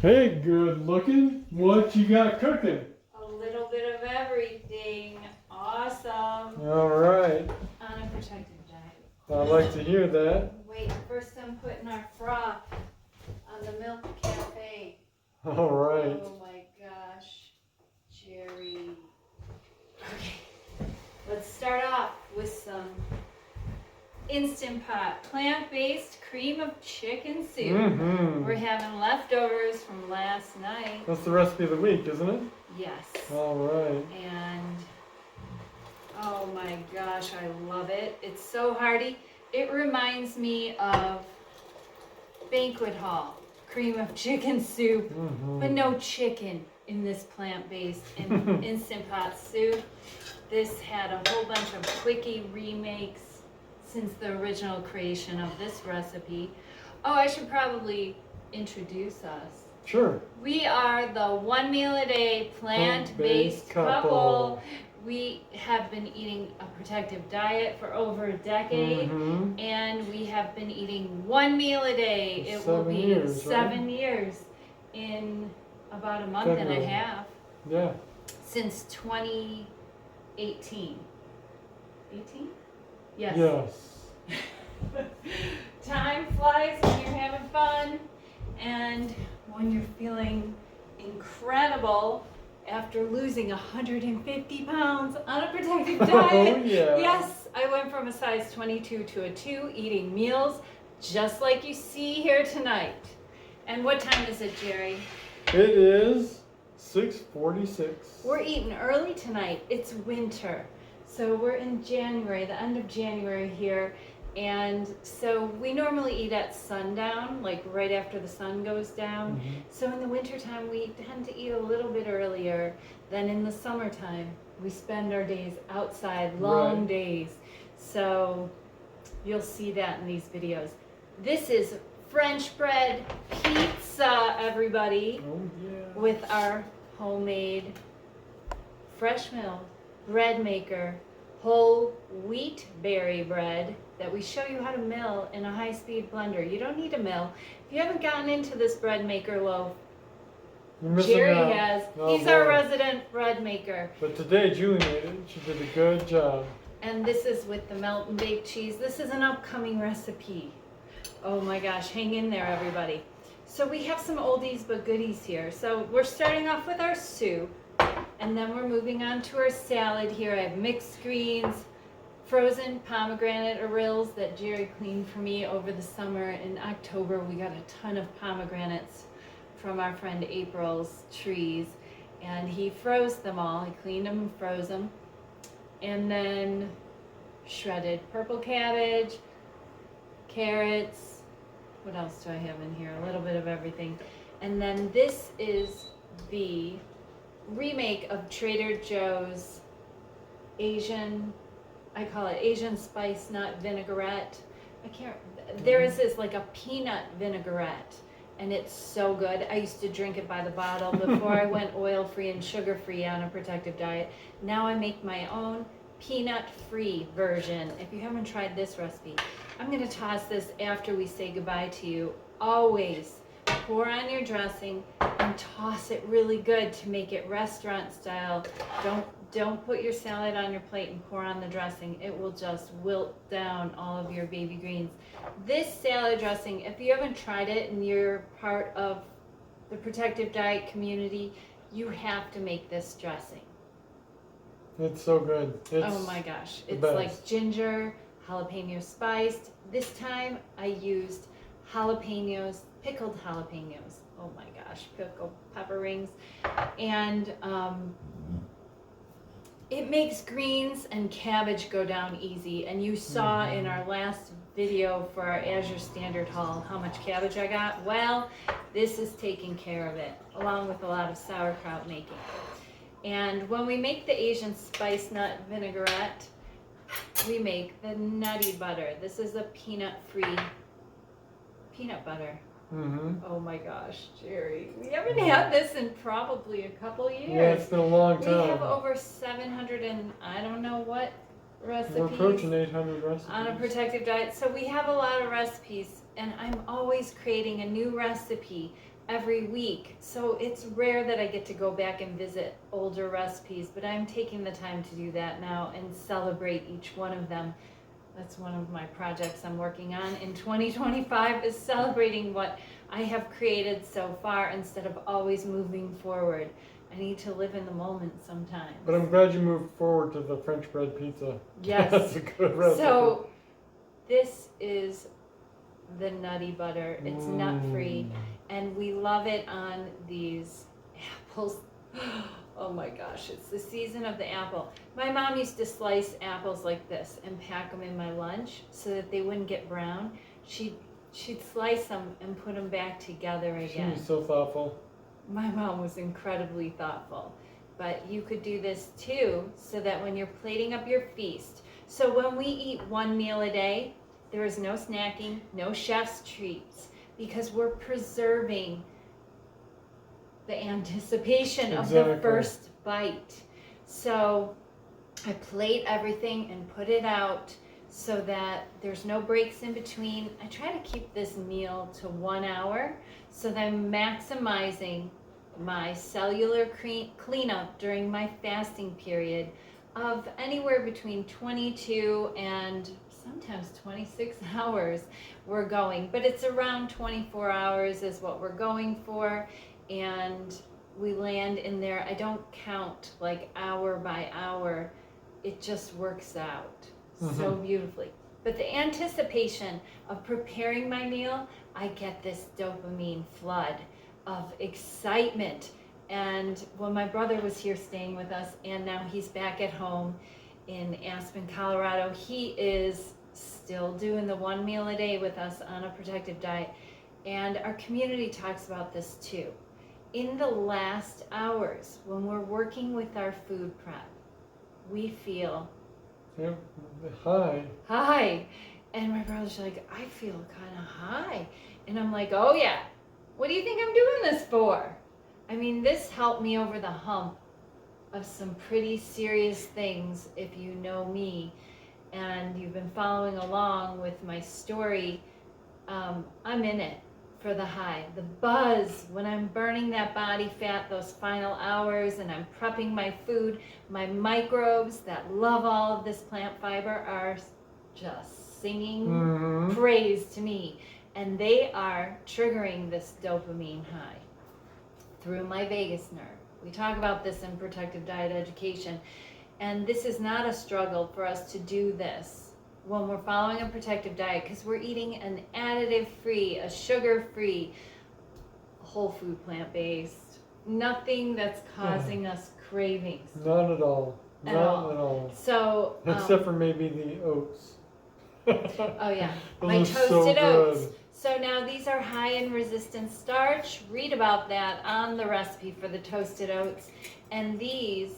Hey, good looking. What you got cooking? A little bit of everything. Awesome. All right. Unprotected diet. I like to hear that. Wait, first I'm putting our froth on the milk cafe. All right. Oh my gosh, Jerry. Okay, let's start off with some Instant Pot plant-based cream of chicken soup. Mm-hmm. We're having leftovers from last night. That's the recipe of the week, isn't it? Yes. All right. And oh my gosh, I love it. It's so hearty. It reminds me of banquet hall cream of chicken soup, but no chicken in this plant-based Instant Pot soup. This had a whole bunch of quickie remakes since the original creation of this recipe. Oh, I should probably introduce us. Sure. We are the 1 meal a day plant-based couple. We have been eating a protective diet for over a decade, and we have been eating 1 meal a day. It will be 7 years in about a month and a half. Yeah. Since 2018. 18? Yes. Yes. Time flies when you're having fun, and when you're feeling incredible after losing 150 pounds on a protective diet. Oh, yeah. Yes, I went from a size 22 to a 2, eating meals just like you see here tonight. And what time is it, Jerry? It is 6:46. We're eating early tonight. It's winter. So we're in January, the end of January here. And so we normally eat at sundown, like right after the sun goes down. So in the wintertime, we tend to eat a little bit earlier than in the summertime. We spend our days outside, long days. So you'll see that in these videos. This is French bread pizza, everybody, with our homemade fresh milled bread maker, whole wheat berry bread that we show you how to mill in a high-speed blender. You don't need a mill. If you haven't gotten into this bread maker loaf, Jerry has. He's our resident bread maker. But today Julie made it. She did a good job. And this is with the melt and baked cheese. This is an upcoming recipe. Oh my gosh, hang in there, everybody. So we have some oldies but goodies here. So we're starting off with our soup, and then we're moving on to our salad here. I have mixed greens, frozen pomegranate orills that Jerry cleaned for me over the summer. In October, we got a ton of pomegranates from our friend April's trees, and he froze them all. He cleaned them and froze them. And then shredded purple cabbage, carrots. What else do I have in here? A little bit of everything. And then this is the remake of Trader Joe's Asian, I call it Asian spice nut vinaigrette. There is this like a peanut vinaigrette, and it's so good. I used to drink it by the bottle before I went oil-free and sugar-free on a protective diet. Now I make my own peanut-free version. If you haven't tried this recipe, I'm gonna toss this after we say goodbye to you. Always pour on your dressing and toss it really good to make it restaurant style. Don't put your salad on your plate and pour on the dressing. It will just wilt down all of your baby greens. This salad dressing, if you haven't tried it and you're part of the protective diet community, you have to make this dressing. It's so good. Oh my gosh. It's like ginger, jalapeno spiced. This time I used jalapenos, pickled jalapenos. Oh my gosh, pickled pepper rings. And it makes greens and cabbage go down easy. And you saw in our last video for our Azure Standard haul how much cabbage I got. Well, this is taking care of it, along with a lot of sauerkraut making. And when we make the Asian spice nut vinaigrette, we make the nutty butter. This is a peanut-free peanut butter. Oh my gosh, Jerry. We haven't had this in probably a couple years. Yeah, it's been a long time. We have over 700 and I don't know what recipes. We're approaching 800 recipes. On a protective diet. So we have a lot of recipes and I'm always creating a new recipe every week. So it's rare that I get to go back and visit older recipes, but I'm taking the time to do that now and celebrate each one of them. That's one of my projects I'm working on in 2025, is celebrating what I have created so far instead of always moving forward. I need to live in the moment sometimes. But I'm glad you moved forward to the French bread pizza. Yes. That's a good recipe. So this is the nutty butter. It's nut-free, and we love it on these apples. Oh my gosh, it's the season of the apple. My mom used to slice apples like this and pack them in my lunch so that they wouldn't get brown. She'd slice them and put them back together again. She's so thoughtful. My mom was incredibly thoughtful. But you could do this too, so that when you're plating up your feast. So when we eat one meal a day, there is no snacking, no chef's treats, because we're preserving the anticipation of the first bite. So I plate everything and put it out so that there's no breaks in between. I try to keep this meal to 1 hour so that I'm maximizing my cellular cleanup during my fasting period of anywhere between 22 and sometimes 26 hours we're going, but it's around 24 hours is what we're going for, and we land in there. I don't count like hour by hour. It just works out so beautifully. But the anticipation of preparing my meal, I get this dopamine flood of excitement. And when my brother was here staying with us, and now he's back at home in Aspen, Colorado, he is still doing the one meal a day with us on a protective diet. And our community talks about this too. In the last hours, when we're working with our food prep, we feel high. And my brother's like, I feel kind of high. And I'm like, oh yeah, what do you think I'm doing this for? I mean, this helped me over the hump of some pretty serious things, if you know me and you've been following along with my story. I'm in it for the high, the buzz, when I'm burning that body fat those final hours and I'm prepping my food. My microbes that love all of this plant fiber are just singing praise to me, and they are triggering this dopamine high through my vagus nerve. We talk about this in protective diet education, and this is not a struggle for us to do this when we're following a protective diet, because we're eating an additive-free, a sugar-free, whole food plant-based, nothing that's causing us cravings. Not at all. Not at all. So except for maybe the oats. Oh yeah, Those my are toasted so oats. good. So now these are high in resistant starch. Read about that on the recipe for the toasted oats. And these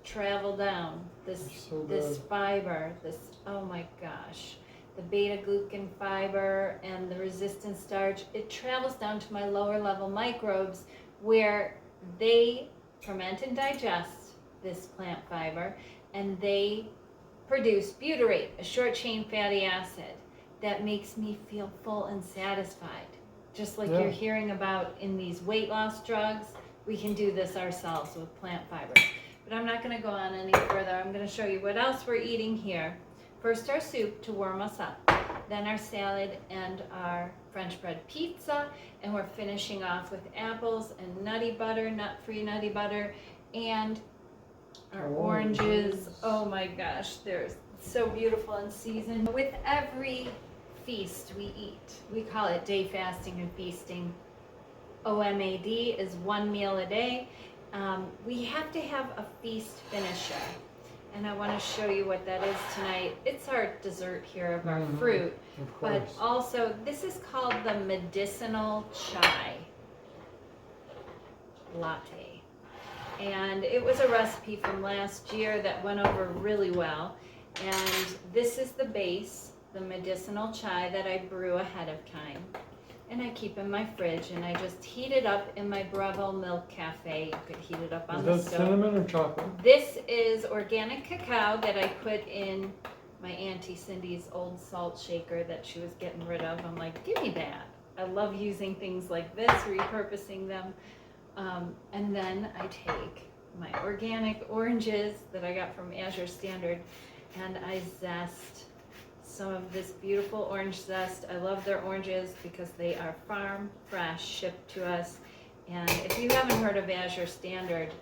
travel down this fiber, oh my gosh, the beta glucan fiber and the resistant starch. It travels down to my lower level microbes, where they ferment and digest this plant fiber, and they produce butyrate, a short chain fatty acid that makes me feel full and satisfied. Just like you're hearing about in these weight loss drugs, we can do this ourselves with plant fibers. But I'm not going to go on any further. I'm going to show you what else we're eating here. First our soup to warm us up, then our salad and our French bread pizza, and we're finishing off with apples and nutty butter, nut-free nutty butter, and our oranges. Oh my gosh, they're so beautiful and seasoned. With every feast we eat, we call it day fasting and feasting. OMAD is one meal a day. We have to have a feast finisher, and I want to show you what that is tonight. It's our dessert here of our fruit, but also this is called the medicinal chai latte, and it was a recipe from last year that went over really well. And this is the base, the medicinal chai that I brew ahead of time, and I keep in my fridge, and I just heat it up in my Breville Milk Cafe. You could heat it up on the stove. Is that cinnamon or chocolate? This is organic cacao that I put in my Auntie Cindy's old salt shaker that she was getting rid of. I'm like, give me that. I love using things like this, repurposing them. And then I take my organic oranges that I got from Azure Standard, and I zest some of this beautiful orange zest. I love their oranges because they are farm fresh, shipped to us. And if you haven't heard of Azure Standard,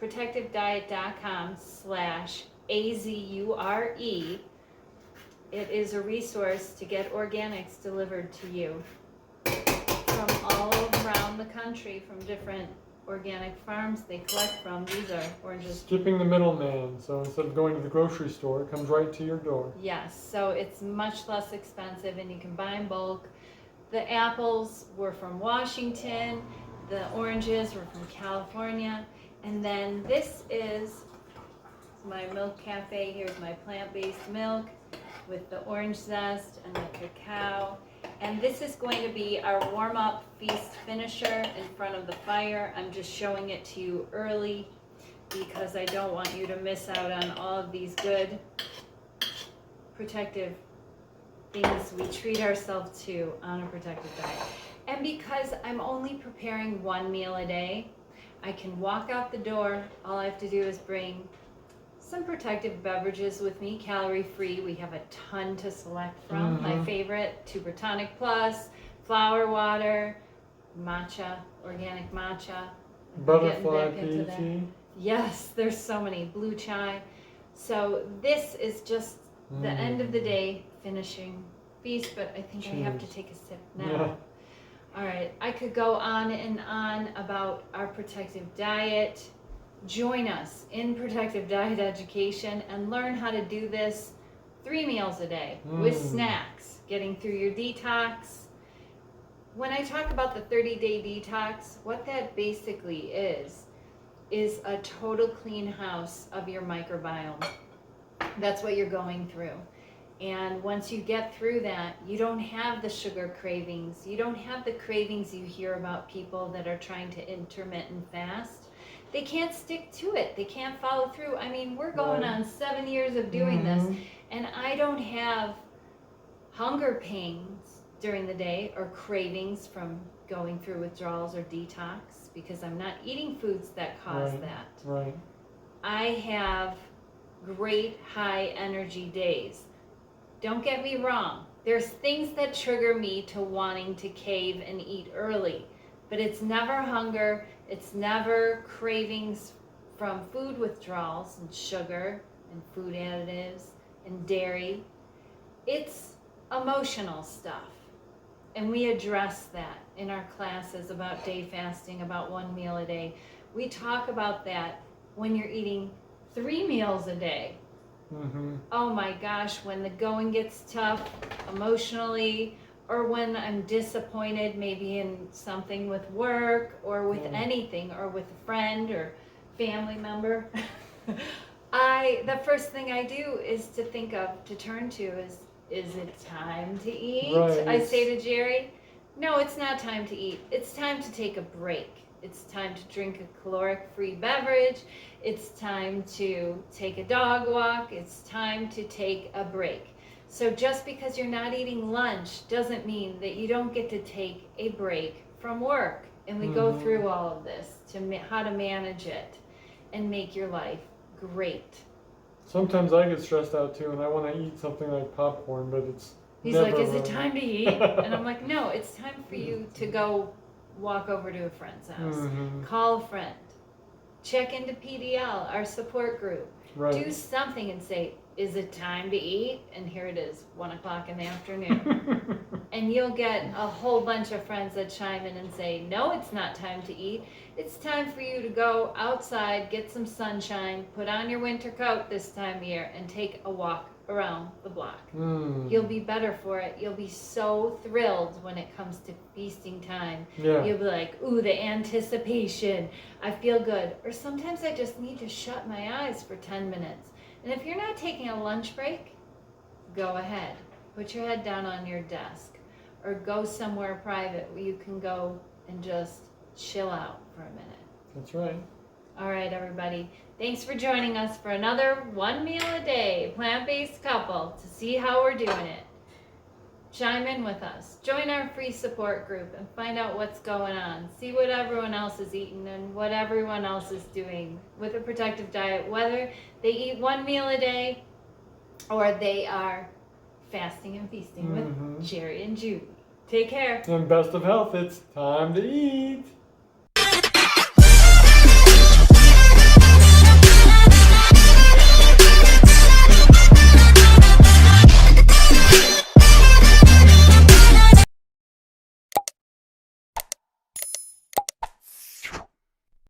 protectivediet.com/AZURE. It is a resource to get organics delivered to you from all around the country, from different organic farms they collect from. These are oranges. Skipping the middleman, so instead of going to the grocery store, it comes right to your door. Yes, so it's much less expensive and you can buy in bulk. The apples were from Washington, the oranges were from California, and then this is my milk cafe. Here's my plant-based milk with the orange zest and the cacao. And this is going to be our warm-up feast finisher in front of the fire. I'm just showing it to you early because I don't want you to miss out on all of these good protective things we treat ourselves to on a protective diet. And because I'm only preparing one meal a day, I can walk out the door. All I have to do is bring some protective beverages with me, calorie-free. We have a ton to select from. My favorite, Tuber Tonic Plus, flower water, matcha, organic matcha. Butterfly pea tea. Yes, there's so many. Blue chai. So this is just the end of the day, finishing feast, but I think I have to take a sip now. Yeah. All right, I could go on and on about our protective diet. Join us in Protective Diet Education and learn how to do this 3 meals a day with snacks, getting through your detox. When I talk about the 30-day detox, what that basically is a total clean house of your microbiome. That's what you're going through. And once you get through that, you don't have the sugar cravings. You don't have the cravings you hear about people that are trying to intermittent fast. They can't stick to it. They can't follow through. I mean, we're going on 7 years of doing this, and I don't have hunger pains during the day or cravings from going through withdrawals or detox because I'm not eating foods that cause that. Right. I have great high energy days. Don't get me wrong. There's things that trigger me to wanting to cave and eat early, but it's never hunger. It's never cravings from food withdrawals and sugar and food additives and dairy. It's emotional stuff. And we address that in our classes about day fasting, about 1 meal a day. We talk about that when you're eating 3 meals a day. Oh my gosh, when the going gets tough emotionally, or when I'm disappointed maybe in something with work or with anything or with a friend or family member, the first thing I do is to think of, to turn to is it time to eat? Right. I say to Jerry, no, it's not time to eat. It's time to take a break. It's time to drink a caloric-free beverage. It's time to take a dog walk. It's time to take a break. So just because you're not eating lunch doesn't mean that you don't get to take a break from work. And we go through all of this to how to manage it and make your life great. Sometimes I get stressed out too, and I want to eat something like popcorn, but it's He's never like, is it really. time to eat? And I'm like, no, it's time for you to go walk over to a friend's house. Call a friend. Check into PDL, our support group. Right. Do something and say, is it time to eat? And here it is, 1 o'clock in the afternoon. And you'll get a whole bunch of friends that chime in and say, no, it's not time to eat. It's time for you to go outside, get some sunshine, put on your winter coat this time of year, and take a walk around the block. You'll be better for it. You'll be so thrilled when it comes to feasting time. Yeah. You'll be like, ooh, the anticipation. I feel good. Or sometimes I just need to shut my eyes for 10 minutes. And if you're not taking a lunch break, go ahead. Put your head down on your desk. Or go somewhere private where you can go and just chill out for a minute. That's right. All right, everybody. Thanks for joining us for another 1 meal a day plant-based couple to see how we're doing it. Chime in with us. Join our free support group and find out what's going on. See what everyone else is eating and what everyone else is doing with a protective diet, whether they eat 1 meal a day or they are fasting and feasting with Jerry and Judy. Take care. And best of health, it's time to eat.